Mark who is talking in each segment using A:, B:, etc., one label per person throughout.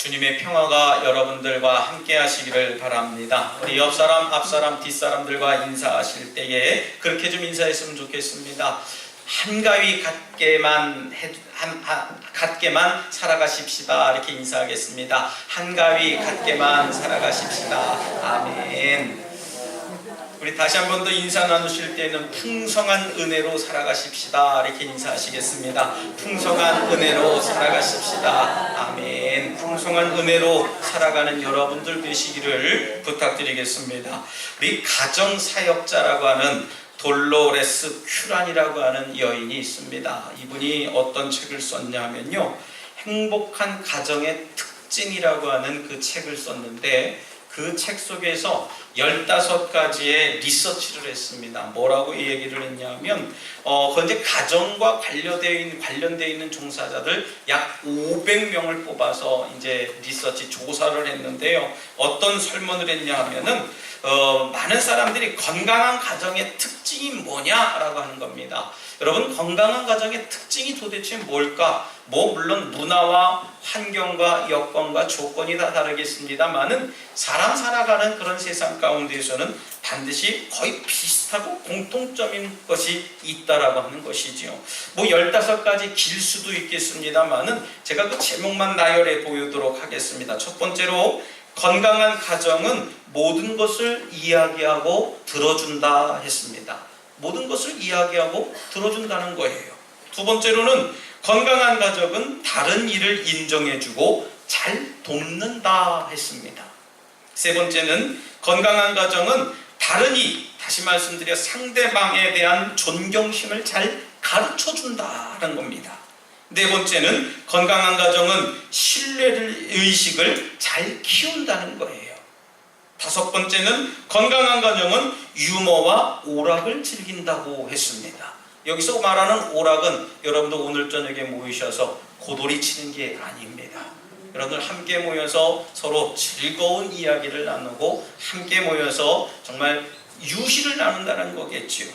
A: 주님의 평화가 여러분들과 함께 하시기를 바랍니다. 우리 옆사람, 앞사람, 뒷사람들과 인사하실 때에 그렇게 좀 인사했으면 좋겠습니다. 한가위 같게만 살아가십시다. 이렇게 인사하겠습니다. 한가위 같게만 살아가십시다. 아멘. 우리 다시 한 번 더 인사 나누실 때는 풍성한 은혜로 살아가십시다. 이렇게 인사하시겠습니다. 풍성한 은혜로 살아가십시다. 아멘. 풍성한 은혜로 살아가는 여러분들 되시기를 부탁드리겠습니다. 우리 가정사역자라고 하는 돌로레스 큐란이라고 하는 여인이 있습니다. 이분이 어떤 책을 썼냐면요, 행복한 가정의 특징이라고 하는 그 책을 썼는데, 그 책 속에서 15가지의 리서치를 했습니다. 뭐라고 이 얘기를 했냐면, 현재 가정과 관련되어 있는 종사자들 약 500명을 뽑아서 이제 리서치 조사를 했는데요. 어떤 설문을 했냐 하면은, 많은 사람들이 건강한 가정의 특징이 뭐냐라고 하는 겁니다. 여러분, 건강한 가정의 특징이 도대체 뭘까? 물론 문화와 환경과 여건과 조건이 다 다르겠습니다만은 사람 살아가는 그런 세상 가운데에서는 반드시 거의 비슷하고 공통점인 것이 있다라고 하는 것이지요. 15가지 길 수도 있겠습니다만은 제가 그 제목만 나열해 보이도록 하겠습니다. 첫 번째로, 건강한 가정은 모든 것을 이야기하고 들어준다 했습니다. 모든 것을 이야기하고 들어준다는 거예요. 두 번째로는, 건강한 가정은 다른 일을 인정해주고 잘 돕는다 했습니다. 세 번째는, 건강한 가정은 다른 다시 말씀드려 상대방에 대한 존경심을 잘 가르쳐준다는 겁니다. 네 번째는, 건강한 가정은 신뢰의식을 잘 키운다는 거예요. 다섯 번째는, 건강한 가정은 유머와 오락을 즐긴다고 했습니다. 여기서 말하는 오락은 여러분들 오늘 저녁에 모이셔서 고돌이 치는 게 아닙니다. 여러분들 함께 모여서 서로 즐거운 이야기를 나누고 함께 모여서 정말 유희를 나눈다는 거겠지요.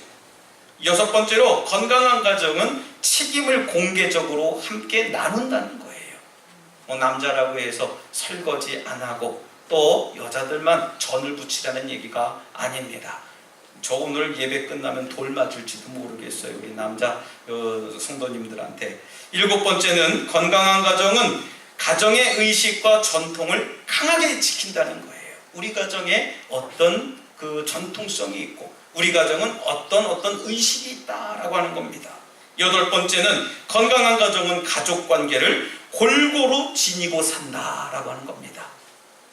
A: 여섯 번째로, 건강한 가정은 책임을 공개적으로 함께 나눈다는 거예요. 남자라고 해서 설거지 안 하고 또 여자들만 전을 부치라는 얘기가 아닙니다. 저 오늘 예배 끝나면 돌 맞을지도 모르겠어요, 우리 남자 성도님들한테. 일곱 번째는, 건강한 가정은 가정의 의식과 전통을 강하게 지킨다는 거예요. 우리 가정에 어떤 그 전통성이 있고 우리 가정은 어떤 의식이 있다라고 하는 겁니다. 여덟 번째는, 건강한 가정은 가족 관계를 골고루 지니고 산다라고 하는 겁니다.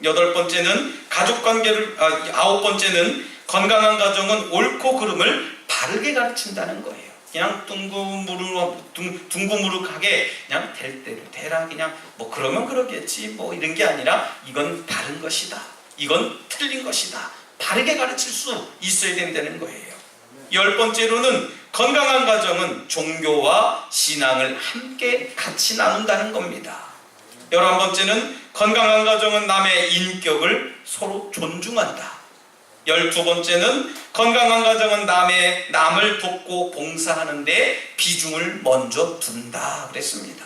A: 여덟 번째는, 아홉 번째는, 건강한 가정은 옳고 그름을 바르게 가르친다는 거예요. 그냥 둥구무룩하게 그냥 될 대로 되라, 그냥 그러면 그러겠지 이런 게 아니라, 이건 바른 것이다, 이건 틀린 것이다, 바르게 가르칠 수 있어야 된다는 거예요. 열 번째로는, 건강한 가정은 종교와 신앙을 함께 같이 나눈다는 겁니다. 11번째는, 건강한 가정은 남의 인격을 서로 존중한다. 12번째는, 건강한 가정은 남을 돕고 봉사하는 데 비중을 먼저 둔다 그랬습니다.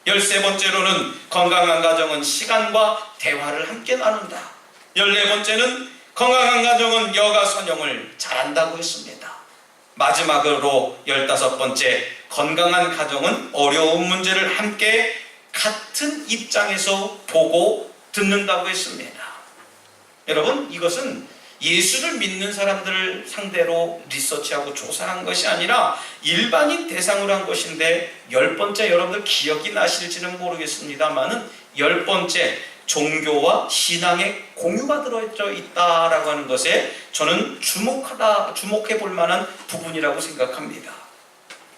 A: 13번째로는, 건강한 가정은 시간과 대화를 함께 나눈다. 14번째는, 건강한 가정은 여가 선용을 잘한다고 했습니다. 마지막으로 15번째, 건강한 가정은 어려운 문제를 함께 같은 입장에서 보고 듣는다고 했습니다. 여러분, 이것은 예수를 믿는 사람들을 상대로 리서치하고 조사한 것이 아니라 일반인 대상으로 한 것인데, 10번째 여러분들 기억이 나실지는 모르겠습니다만은 10번째, 종교와 신앙의 공유가 들어있다라고 하는 것에 저는 주목해 볼 만한 부분이라고 생각합니다.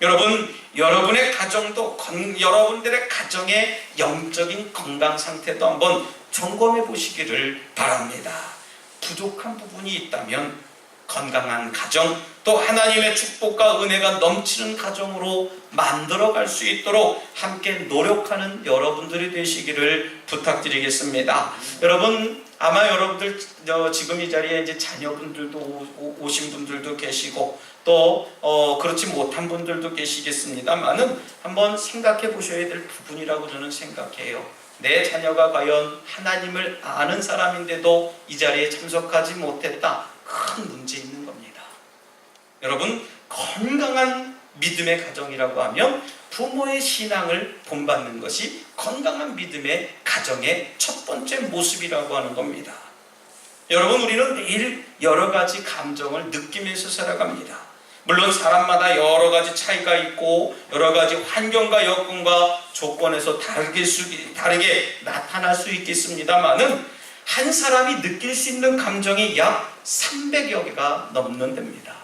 A: 여러분, 여러분의 가정도, 여러분들의 가정의 영적인 건강 상태도 한번 점검해 보시기를 바랍니다. 부족한 부분이 있다면 건강한 가정, 또 하나님의 축복과 은혜가 넘치는 가정으로 만들어갈 수 있도록 함께 노력하는 여러분들이 되시기를 부탁드리겠습니다. 여러분, 아마 여러분들 지금 이 자리에 이제 자녀분들도 오신 분들도 계시고 또 그렇지 못한 분들도 계시겠습니다만은 한번 생각해 보셔야 될 부분이라고 저는 생각해요. 내 자녀가 과연 하나님을 아는 사람인데도 이 자리에 참석하지 못했다. 큰 문제 있는 겁니다. 여러분, 건강한 믿음의 가정이라고 하면 부모의 신앙을 본받는 것이 건강한 믿음의 가정의 첫 번째 모습이라고 하는 겁니다. 여러분, 우리는 매일 여러 가지 감정을 느끼면서 살아갑니다. 물론 사람마다 여러 가지 차이가 있고 여러 가지 환경과 여건과 조건에서 다르게 나타날 수 있겠습니다만은 한 사람이 느낄 수 있는 감정이 약 300여 개가 넘는 됩니다.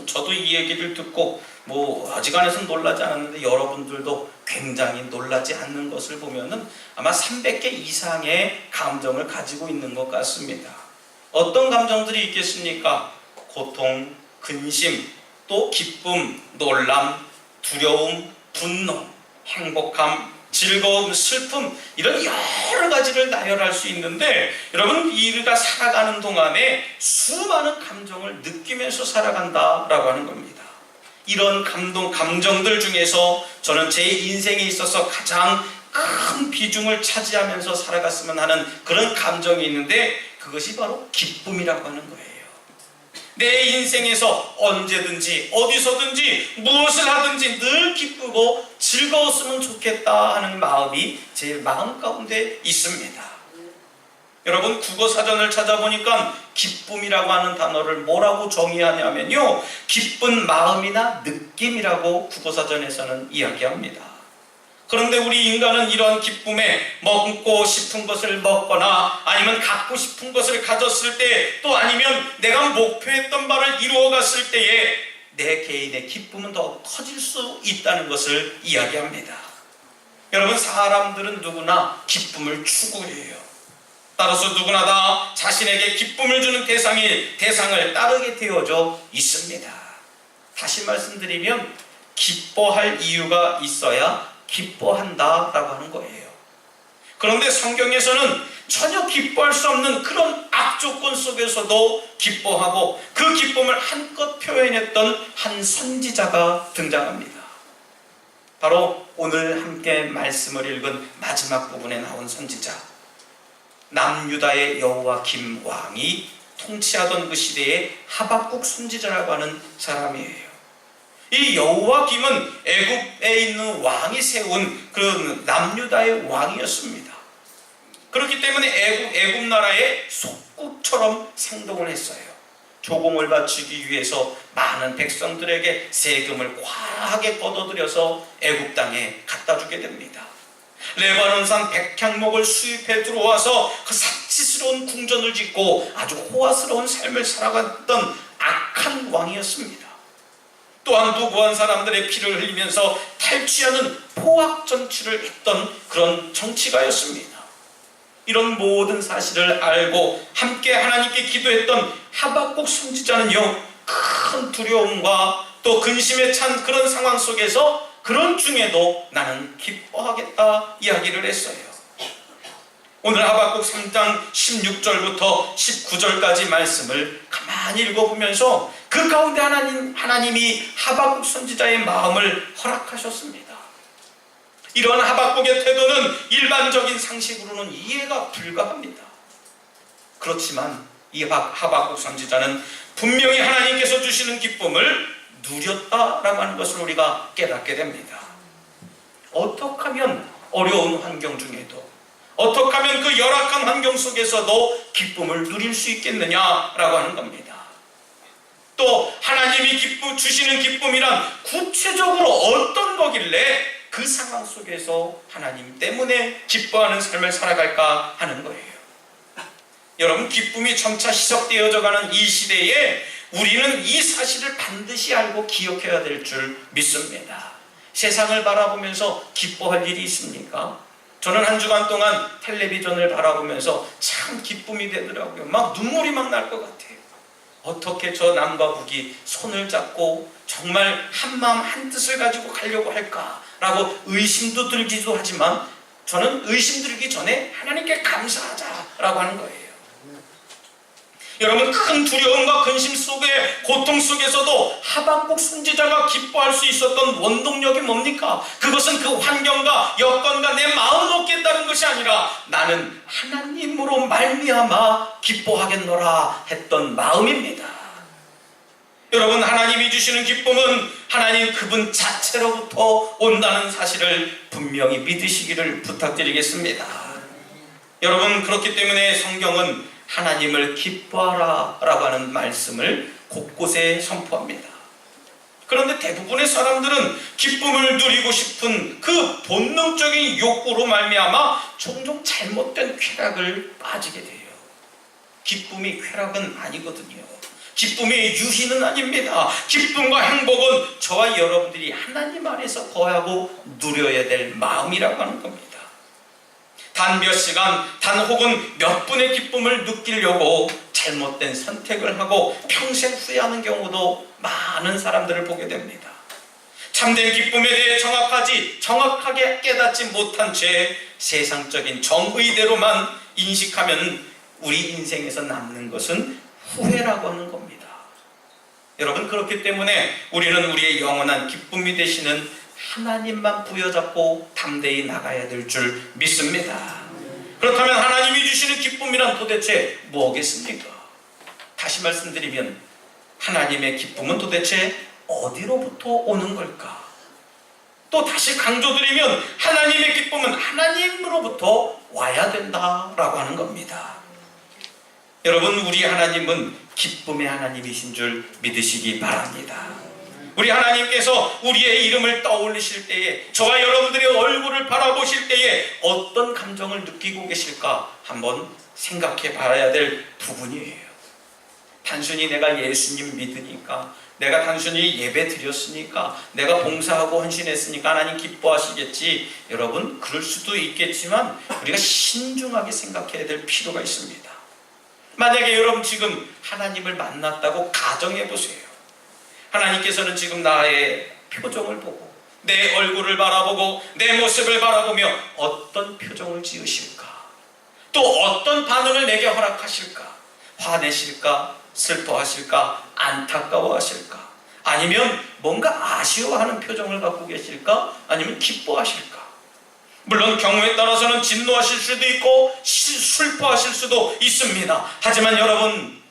A: 저도 이 얘기를 듣고 어지간해서 놀라지 않았는데 여러분들도 굉장히 놀라지 않는 것을 보면은 아마 300개 이상의 감정을 가지고 있는 것 같습니다. 어떤 감정들이 있겠습니까? 고통, 근심, 또 기쁨, 놀람, 두려움, 분노, 행복함, 즐거움, 슬픔, 이런 여러 가지를 나열할 수 있는데 여러분, 우리가 살아가는 동안에 수많은 감정을 느끼면서 살아간다라고 하는 겁니다. 이런 감정들 중에서 저는 제 인생에 있어서 가장 큰 비중을 차지하면서 살아갔으면 하는 그런 감정이 있는데 그것이 바로 기쁨이라고 하는 거예요. 내 인생에서 언제든지 어디서든지 무엇을 하든지 늘 기쁘고 즐거웠으면 좋겠다 하는 마음이 제 마음 가운데 있습니다. 여러분, 국어사전을 찾아보니까 기쁨이라고 하는 단어를 뭐라고 정의하냐면요, 기쁜 마음이나 느낌이라고 국어사전에서는 이야기합니다. 그런데 우리 인간은 이러한 기쁨에 먹고 싶은 것을 먹거나 아니면 갖고 싶은 것을 가졌을 때, 또 아니면 내가 목표했던 바를 이루어갔을 때에 내 개인의 기쁨은 더 커질 수 있다는 것을 이야기합니다. 여러분, 사람들은 누구나 기쁨을 추구해요. 따라서 누구나 다 자신에게 기쁨을 주는 대상을 따르게 되어져 있습니다. 다시 말씀드리면 기뻐할 이유가 있어야 기뻐한다라고 하는 거예요. 그런데 성경에서는 전혀 기뻐할 수 없는 그런 악조건 속에서도 기뻐하고 그 기쁨을 한껏 표현했던 한 선지자가 등장합니다. 바로 오늘 함께 말씀을 읽은 마지막 부분에 나온 선지자, 남유다의 여호와김 왕이 통치하던 그 시대에 하박국 선지자라고 하는 사람이에요. 이 여호와김은 애굽에 있는 왕이 세운 그 남유다의 왕이었습니다. 그렇기 때문에 애굽 나라의 속국처럼 행동을 했어요. 조공을 바치기 위해서 많은 백성들에게 세금을 과하게 걷어들여서 애굽 땅에 갖다 주게 됩니다. 레바논산 백향목을 수입해 들어와서 그 사치스러운 궁전을 짓고 아주 호화스러운 삶을 살아갔던 악한 왕이었습니다. 또한 무고한 사람들의 피를 흘리면서 탈취하는 포악 정치를 했던 그런 정치가였습니다. 이런 모든 사실을 알고 함께 하나님께 기도했던 하박국 선지자는요, 큰 두려움과 또 근심에 찬 그런 상황 속에서 그런 중에도 나는 기뻐하겠다 이야기를 했어요. 오늘 하박국 3장 16절부터 19절까지 말씀을 가만히 읽어보면서 그 가운데 하나님이 하박국 선지자의 마음을 허락하셨습니다. 이런 하박국의 태도는 일반적인 상식으로는 이해가 불가합니다. 그렇지만 이 하박국 선지자는 분명히 하나님께서 주시는 기쁨을 누렸다라고 하는 것을 우리가 깨닫게 됩니다. 어떻게 하면 어려운 환경 중에도, 어떻게 하면 그 열악한 환경 속에서도 기쁨을 누릴 수 있겠느냐라고 하는 겁니다. 또 하나님이 주시는 기쁨이란 구체적으로 어떤 거길래 그 상황 속에서 하나님 때문에 기뻐하는 삶을 살아갈까 하는 거예요. 여러분, 기쁨이 점차 희석되어져 가는 이 시대에 우리는 이 사실을 반드시 알고 기억해야 될 줄 믿습니다. 세상을 바라보면서 기뻐할 일이 있습니까? 저는 한 주간 동안 텔레비전을 바라보면서 참 기쁨이 되더라고요. 막 눈물이 막 날 것 같아요. 어떻게 저 남과 북이 손을 잡고 정말 한마음 한뜻을 가지고 가려고 할까라고 의심도 들기도 하지만 저는 의심 들기 전에 하나님께 감사하자라고 하는 거예요. 여러분, 큰 두려움과 근심 속에, 고통 속에서도 하박국 선지자가 기뻐할 수 있었던 원동력이 뭡니까? 그것은 그 환경과 여건과 내 마음 먹겠다는 것이 아니라 나는 하나님으로 말미암아 기뻐하겠노라 했던 마음입니다. 여러분, 하나님이 주시는 기쁨은 하나님 그분 자체로부터 온다는 사실을 분명히 믿으시기를 부탁드리겠습니다. 여러분, 그렇기 때문에 성경은 하나님을 기뻐하라 라고 하는 말씀을 곳곳에 선포합니다. 그런데 대부분의 사람들은 기쁨을 누리고 싶은 그 본능적인 욕구로 말미암아 종종 잘못된 쾌락을 빠지게 돼요. 기쁨이 쾌락은 아니거든요. 기쁨이 유희는 아닙니다. 기쁨과 행복은 저와 여러분들이 하나님 안에서 거하고 누려야 될 마음이라고 하는 겁니다. 단 몇 시간, 단 혹은 몇 분의 기쁨을 느끼려고 잘못된 선택을 하고 평생 후회하는 경우도 많은 사람들을 보게 됩니다. 참된 기쁨에 대해 정확하게 깨닫지 못한 채 세상적인 정의대로만 인식하면 우리 인생에서 남는 것은 후회라고 하는 겁니다. 여러분, 그렇기 때문에 우리는 우리의 영원한 기쁨이 되시는 하나님만 부여잡고 담대히 나가야 될 줄 믿습니다. 그렇다면 하나님이 주시는 기쁨이란 도대체 뭐겠습니까? 다시 말씀드리면 하나님의 기쁨은 도대체 어디로부터 오는 걸까? 또 다시 강조드리면 하나님의 기쁨은 하나님으로부터 와야 된다라고 하는 겁니다. 여러분, 우리 하나님은 기쁨의 하나님이신 줄 믿으시기 바랍니다. 우리 하나님께서 우리의 이름을 떠올리실 때에, 저와 여러분들의 얼굴을 바라보실 때에 어떤 감정을 느끼고 계실까 한번 생각해 봐야 될 부분이에요. 단순히 내가 예수님 믿으니까, 내가 단순히 예배 드렸으니까, 내가 봉사하고 헌신했으니까 하나님 기뻐하시겠지. 여러분, 그럴 수도 있겠지만 우리가 신중하게 생각해야 될 필요가 있습니다. 만약에 여러분 지금 하나님을 만났다고 가정해 보세요. 하나님께서는 지금 나의 표정을 보고, 내 얼굴을 바라보고, 내 모습을 바라보며 어떤 표정을 지으실까? 또 어떤 반응을 내게 허락하실까? 화내실까? 슬퍼하실까? 안타까워하실까? 아니면 뭔가 아쉬워하는 표정을 갖고 계실까? 아니면 기뻐하실까? 물론 경우에 따라서는 진노하실 수도 있고 슬퍼하실 수도 있습니다. 하지만 여러분,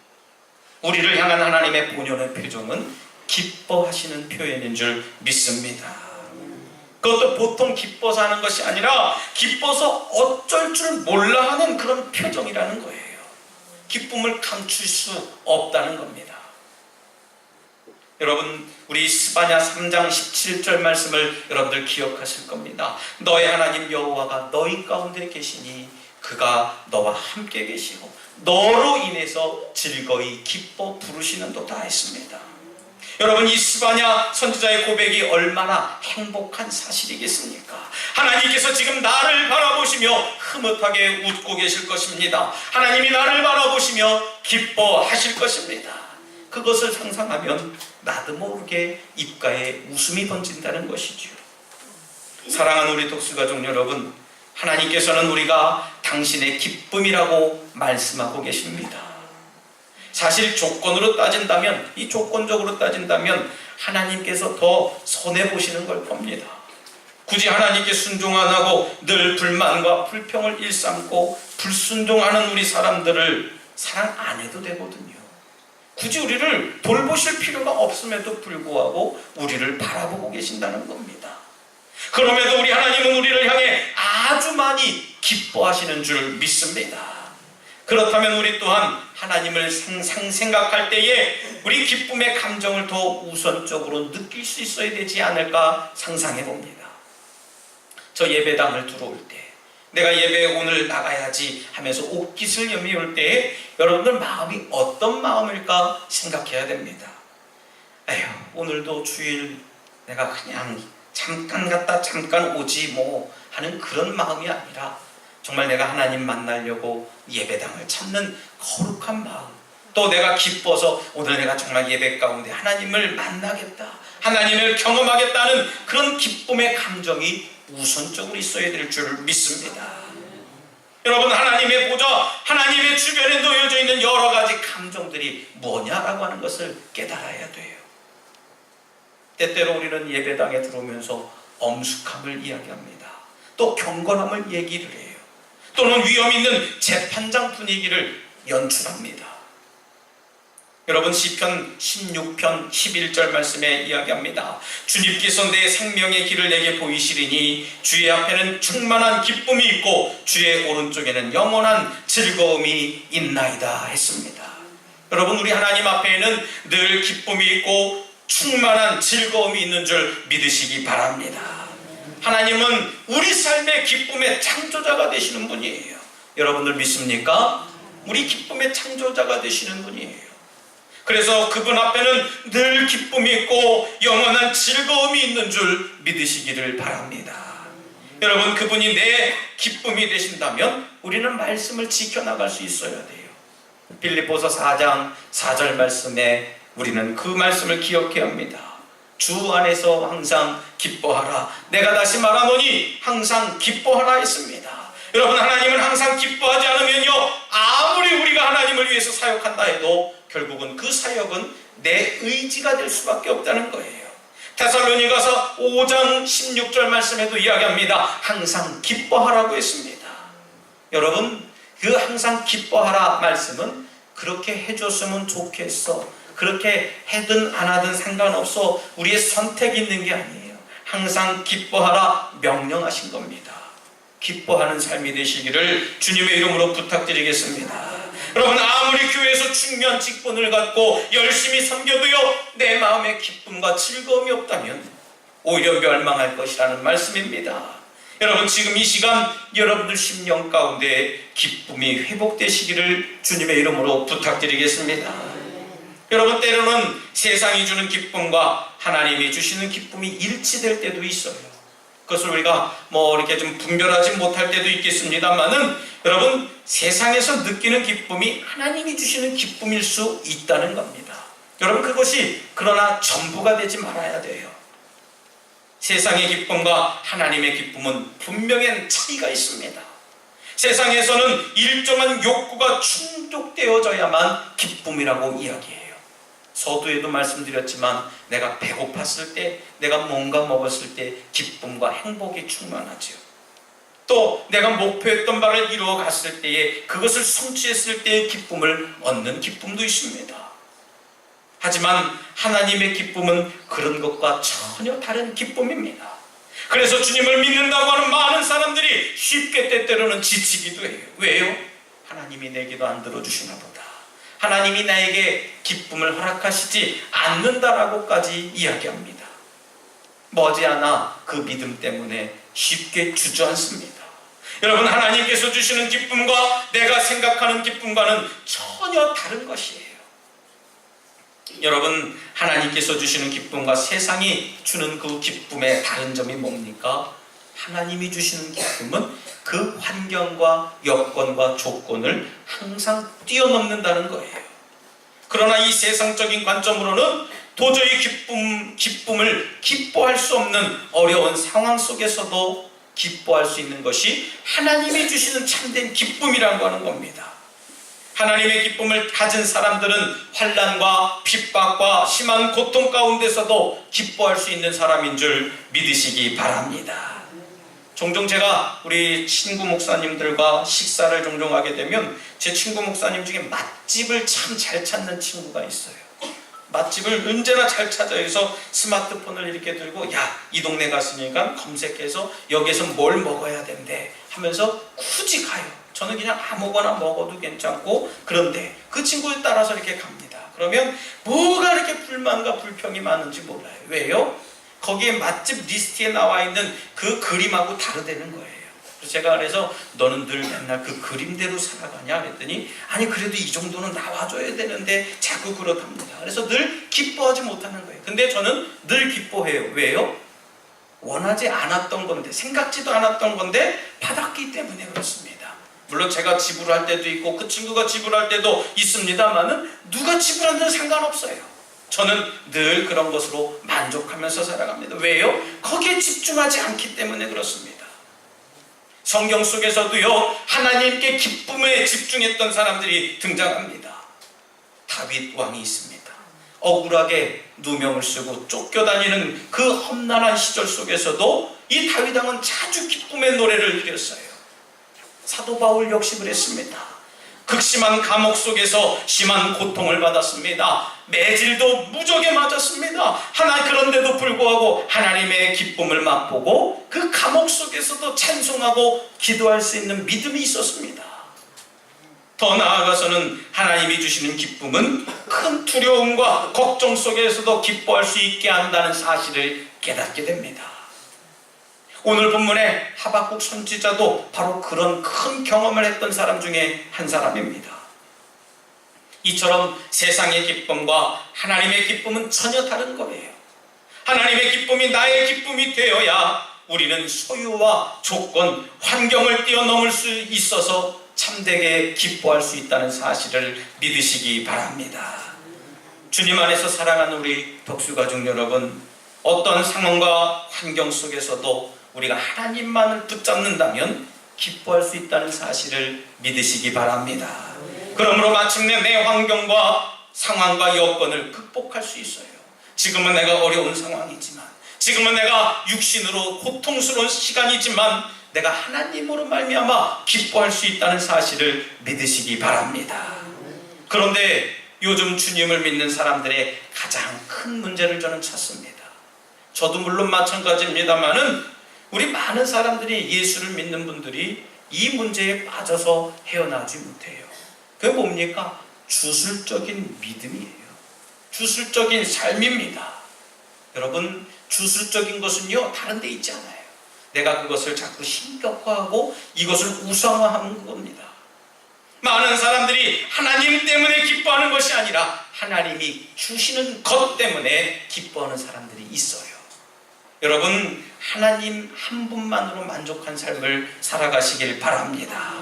A: 우리를 향한 하나님의 본연의 표정은 기뻐하시는 표현인 줄 믿습니다. 그것도 보통 기뻐서 하는 것이 아니라 기뻐서 어쩔 줄 몰라 하는 그런 표정이라는 거예요. 기쁨을 감출 수 없다는 겁니다. 여러분, 우리 스바냐 3장 17절 말씀을 여러분들 기억하실 겁니다. 너의 하나님 여호와가 너희 가운데 계시니 그가 너와 함께 계시고 너로 인해서 즐거이 기뻐 부르시는도다 했습니다. 여러분, 이 스바냐 선지자의 고백이 얼마나 행복한 사실이겠습니까? 하나님께서 지금 나를 바라보시며 흐뭇하게 웃고 계실 것입니다. 하나님이 나를 바라보시며 기뻐하실 것입니다. 그것을 상상하면 나도 모르게 입가에 웃음이 번진다는 것이지요. 사랑하는 우리 독수가족 여러분, 하나님께서는 우리가 당신의 기쁨이라고 말씀하고 계십니다. 사실 조건으로 따진다면, 이 조건적으로 따진다면 하나님께서 더 손해보시는 걸 겁니다. 굳이 하나님께 순종 안 하고 늘 불만과 불평을 일삼고 불순종하는 우리 사람들을 사랑 안 해도 되거든요. 굳이 우리를 돌보실 필요가 없음에도 불구하고 우리를 바라보고 계신다는 겁니다. 그럼에도 우리 하나님은 우리를 향해 아주 많이 기뻐하시는 줄 믿습니다. 그렇다면 우리 또한 하나님을 생각할 때에 우리 기쁨의 감정을 더 우선적으로 느낄 수 있어야 되지 않을까 상상해 봅니다. 저 예배당을 들어올 때, 내가 예배에 오늘 나가야지 하면서 옷깃을 여미울 때에 여러분들 마음이 어떤 마음일까 생각해야 됩니다. 에휴, 오늘도 주일 내가 그냥 잠깐 갔다 잠깐 오지 뭐 하는 그런 마음이 아니라 정말 내가 하나님 만나려고 예배당을 찾는 거룩한 마음, 또 내가 기뻐서 오늘 내가 정말 예배 가운데 하나님을 만나겠다, 하나님을 경험하겠다는 그런 기쁨의 감정이 우선적으로 있어야 될 줄 믿습니다. 여러분, 하나님의 보좌, 하나님의 주변에 놓여져 있는 여러 가지 감정들이 뭐냐라고 하는 것을 깨달아야 돼요. 때때로 우리는 예배당에 들어오면서 엄숙함을 이야기합니다. 또 경건함을 얘기를 해요. 또는 위험 있는 재판장 분위기를 연출합니다. 여러분, 시편 16편 11절 말씀에 이야기합니다. 주님께서 내 생명의 길을 내게 보이시리니 주의 앞에는 충만한 기쁨이 있고 주의 오른쪽에는 영원한 즐거움이 있나이다 했습니다. 여러분, 우리 하나님 앞에는 늘 기쁨이 있고 충만한 즐거움이 있는 줄 믿으시기 바랍니다. 하나님은 우리 삶의 기쁨의 창조자가 되시는 분이에요. 여러분들 믿습니까? 우리 기쁨의 창조자가 되시는 분이에요. 그래서 그분 앞에는 늘 기쁨이 있고 영원한 즐거움이 있는 줄 믿으시기를 바랍니다. 여러분, 그분이 내 기쁨이 되신다면 우리는 말씀을 지켜나갈 수 있어야 돼요. 빌립보서 4장 4절 말씀에 우리는 그 말씀을 기억해야 합니다. 주 안에서 항상 기뻐하라. 내가 다시 말하노니 항상 기뻐하라 했습니다. 여러분, 하나님은 항상 기뻐하지 않으면요, 아무리 우리가 하나님을 위해서 사역한다 해도 결국은 그 사역은 내 의지가 될 수밖에 없다는 거예요. 데살로니가서 5장 16절 말씀에도 이야기합니다. 항상 기뻐하라고 했습니다. 여러분, 그 항상 기뻐하라 말씀은 그렇게 해줬으면 좋겠어, 그렇게 하든 안 하든 상관없어, 우리의 선택이 있는 게 아니에요. 항상 기뻐하라 명령하신 겁니다. 기뻐하는 삶이 되시기를 주님의 이름으로 부탁드리겠습니다. 여러분, 아무리 교회에서 중요한 직분을 갖고 열심히 섬겨도요, 내 마음에 기쁨과 즐거움이 없다면 오히려 멸망할 것이라는 말씀입니다. 여러분, 지금 이 시간 여러분들 심령 가운데 기쁨이 회복되시기를 주님의 이름으로 부탁드리겠습니다. 여러분, 때로는 세상이 주는 기쁨과 하나님이 주시는 기쁨이 일치될 때도 있어요. 그것을 우리가 이렇게 좀 분별하지 못할 때도 있겠습니다만은, 여러분, 세상에서 느끼는 기쁨이 하나님이 주시는 기쁨일 수 있다는 겁니다. 여러분, 그것이 그러나 전부가 되지 말아야 돼요. 세상의 기쁨과 하나님의 기쁨은 분명한 차이가 있습니다. 세상에서는 일정한 욕구가 충족되어져야만 기쁨이라고 이야기해요. 서두에도 말씀드렸지만 내가 배고팠을 때, 내가 뭔가 먹었을 때 기쁨과 행복이 충만하죠. 또 내가 목표했던 바를 이루어 갔을 때에, 그것을 성취했을 때의 기쁨을 얻는 기쁨도 있습니다. 하지만 하나님의 기쁨은 그런 것과 전혀 다른 기쁨입니다. 그래서 주님을 믿는다고 하는 많은 사람들이 쉽게 때때로는 지치기도 해요. 왜요? 하나님이 내 기도 안 들어주시나 보다, 하나님이 나에게 기쁨을 허락하시지 않는다라고까지 이야기합니다. 머지않아 그 믿음 때문에 쉽게 주저앉습니다. 여러분, 하나님께서 주시는 기쁨과 내가 생각하는 기쁨과는 전혀 다른 것이에요. 여러분, 하나님께서 주시는 기쁨과 세상이 주는 그 기쁨의 다른 점이 뭡니까? 하나님이 주시는 기쁨은 그 환경과 여건과 조건을 항상 뛰어넘는다는 거예요. 그러나 이 세상적인 관점으로는 도저히 기쁨을 기뻐할 수 없는 어려운 상황 속에서도 기뻐할 수 있는 것이 하나님이 주시는 참된 기쁨이라고 하는 겁니다. 하나님의 기쁨을 가진 사람들은 환난과 핍박과 심한 고통 가운데서도 기뻐할 수 있는 사람인 줄 믿으시기 바랍니다. 종종 제가 우리 친구 목사님들과 식사를 종종 하게 되면 제 친구 목사님 중에 맛집을 참 잘 찾는 친구가 있어요. 맛집을 언제나 잘 찾아서 스마트폰을 이렇게 들고, 야, 이 동네 갔으니까 검색해서 여기서 뭘 먹어야 된대 하면서 굳이 가요. 저는 그냥 아무거나 먹어도 괜찮고, 그런데 그 친구에 따라서 이렇게 갑니다. 그러면 뭐가 이렇게 불만과 불평이 많은지 몰라요. 왜요? 거기에 맛집 리스트에 나와 있는 그 그림하고 다르다는 거예요. 그래서 너는 늘 맨날 그 그림대로 살아가냐 그랬더니, 아니 그래도 이 정도는 나와줘야 되는데 자꾸 그렇답니다. 그래서 늘 기뻐하지 못하는 거예요. 근데 저는 늘 기뻐해요. 왜요? 원하지 않았던 건데, 생각지도 않았던 건데 받았기 때문에 그렇습니다. 물론 제가 지불할 때도 있고 그 친구가 지불할 때도 있습니다만은 누가 지불하든 상관없어요. 저는 늘 그런 것으로 만족하면서 살아갑니다. 왜요? 거기에 집중하지 않기 때문에 그렇습니다. 성경 속에서도요, 하나님께 기쁨에 집중했던 사람들이 등장합니다. 다윗 왕이 있습니다. 억울하게 누명을 쓰고 쫓겨다니는 그 험난한 시절 속에서도 이 다윗 왕은 자주 기쁨의 노래를 드렸어요. 사도 바울 역시 그랬습니다. 극심한 감옥 속에서 심한 고통을 받았습니다. 매질도 무적에 맞았습니다. 그런데도 불구하고 하나님의 기쁨을 맛보고 그 감옥 속에서도 찬송하고 기도할 수 있는 믿음이 있었습니다. 더 나아가서는 하나님이 주시는 기쁨은 큰 두려움과 걱정 속에서도 기뻐할 수 있게 한다는 사실을 깨닫게 됩니다. 오늘 본문의 하박국 선지자도 바로 그런 큰 경험을 했던 사람 중에 한 사람입니다. 이처럼 세상의 기쁨과 하나님의 기쁨은 전혀 다른 거예요. 하나님의 기쁨이 나의 기쁨이 되어야 우리는 소유와 조건, 환경을 뛰어넘을 수 있어서 참되게 기뻐할 수 있다는 사실을 믿으시기 바랍니다. 주님 안에서 사랑하는 우리 덕수가족 여러분, 어떤 상황과 환경 속에서도 우리가 하나님만을 붙잡는다면 기뻐할 수 있다는 사실을 믿으시기 바랍니다. 그러므로 마침내 내 환경과 상황과 여건을 극복할 수 있어요. 지금은 내가 어려운 상황이지만, 지금은 내가 육신으로 고통스러운 시간이지만 내가 하나님으로 말미암아 기뻐할 수 있다는 사실을 믿으시기 바랍니다. 그런데 요즘 주님을 믿는 사람들의 가장 큰 문제를 저는 찾습니다. 저도 물론 마찬가지입니다만은 우리 많은 사람들이, 예수를 믿는 분들이 이 문제에 빠져서 헤어나지 못해요. 그게 뭡니까? 주술적인 믿음이에요. 주술적인 삶입니다. 여러분, 주술적인 것은요, 다른 데 있지 않아요. 내가 그것을 자꾸 신격화하고 이것을 우상화하는 겁니다. 많은 사람들이 하나님 때문에 기뻐하는 것이 아니라 하나님이 주시는 것 때문에 기뻐하는 사람들이 있어요. 여러분, 하나님 한 분만으로 만족한 삶을 살아가시길 바랍니다.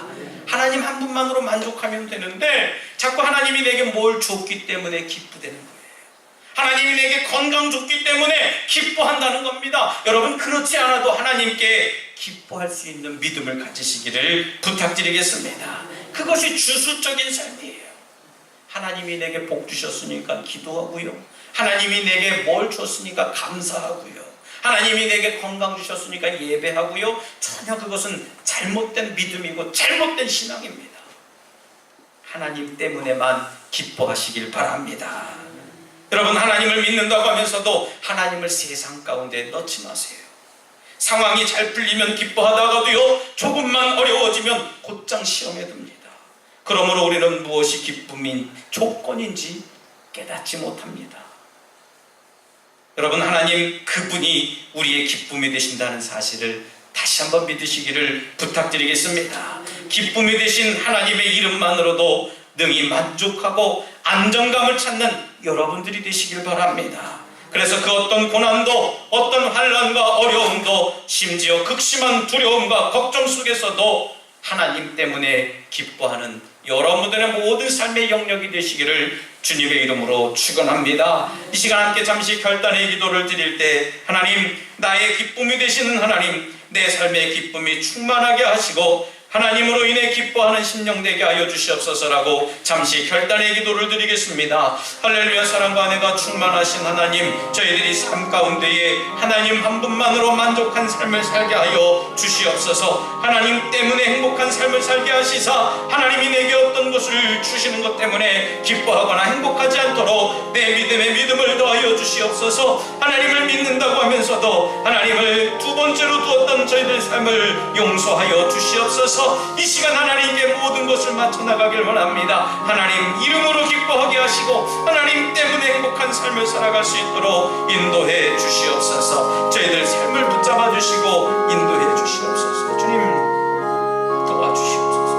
A: 하나님 한 분만으로 만족하면 되는데 자꾸 하나님이 내게 뭘 줬기 때문에 기쁘다는 거예요. 하나님이 내게 건강 줬기 때문에 기뻐한다는 겁니다. 여러분, 그렇지 않아도 하나님께 기뻐할 수 있는 믿음을 가지시기를 부탁드리겠습니다. 그것이 주술적인 삶이에요. 하나님이 내게 복 주셨으니까 기도하고요. 하나님이 내게 뭘 줬으니까 감사하고요. 하나님이 내게 건강 주셨으니까 예배하고요. 전혀 그것은 잘못된 믿음이고 잘못된 신앙입니다. 하나님 때문에만 기뻐하시길 바랍니다. 여러분, 하나님을 믿는다고 하면서도 하나님을 세상 가운데 넣지 마세요. 상황이 잘 풀리면 기뻐하다가도요, 조금만 어려워지면 곧장 시험에 듭니다. 그러므로 우리는 무엇이 기쁨인 조건인지 깨닫지 못합니다. 여러분, 하나님 그분이 우리의 기쁨이 되신다는 사실을 다시 한번 믿으시기를 부탁드리겠습니다. 기쁨이 되신 하나님의 이름만으로도 능히 만족하고 안정감을 찾는 여러분들이 되시길 바랍니다. 그래서 그 어떤 고난도, 어떤 환난과 어려움도, 심지어 극심한 두려움과 걱정 속에서도 하나님 때문에 기뻐하는 여러분들의 모든 삶의 영역이 되시기를 주님의 이름으로 축원합니다. 이 시간 함께 잠시 결단의 기도를 드릴 때, 하나님, 나의 기쁨이 되시는 하나님, 내 삶의 기쁨이 충만하게 하시고 하나님으로 인해 기뻐하는 심령 되게 하여 주시옵소서라고 잠시 결단의 기도를 드리겠습니다. 할렐루야. 사랑과 은혜가 충만하신 하나님, 저희들이 삶 가운데에 하나님 한 분만으로 만족한 삶을 살게 하여 주시옵소서. 하나님 때문에 행복한 삶을 살게 하시사 하나님이 내게 어떤 것을 주시는 것 때문에 기뻐하거나 행복하지 않도록 내 믿음에 믿음을 더하여 주시옵소서. 하나님을 믿는다고 하면서도 하나님을 두 번째로 두었던 저희들 삶을 용서하여 주시옵소서. 이 시간 하나님께 모든 것을 맞춰 나가길 원합니다. 하나님 이름으로 기뻐하게 하시고 하나님 때문에 행복한 삶을 살아갈 수 있도록 인도해 주시옵소서. 저희들 삶을 붙잡아 주시고 인도해 주시옵소서. 주님 도와주시옵소서.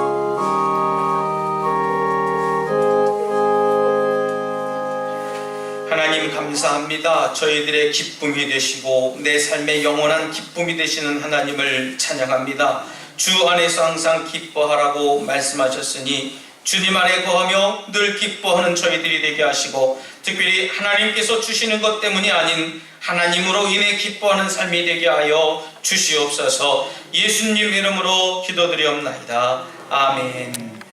A: 하나님 감사합니다. 저희들의 기쁨이 되시고 내 삶의 영원한 기쁨이 되시는 하나님을 찬양합니다. 주 안에서 항상 기뻐하라고 말씀하셨으니 주님 안에 거하며 늘 기뻐하는 저희들이 되게 하시고, 특별히 하나님께서 주시는 것 때문이 아닌 하나님으로 인해 기뻐하는 삶이 되게 하여 주시옵소서. 예수님 이름으로 기도드리옵나이다. 아멘.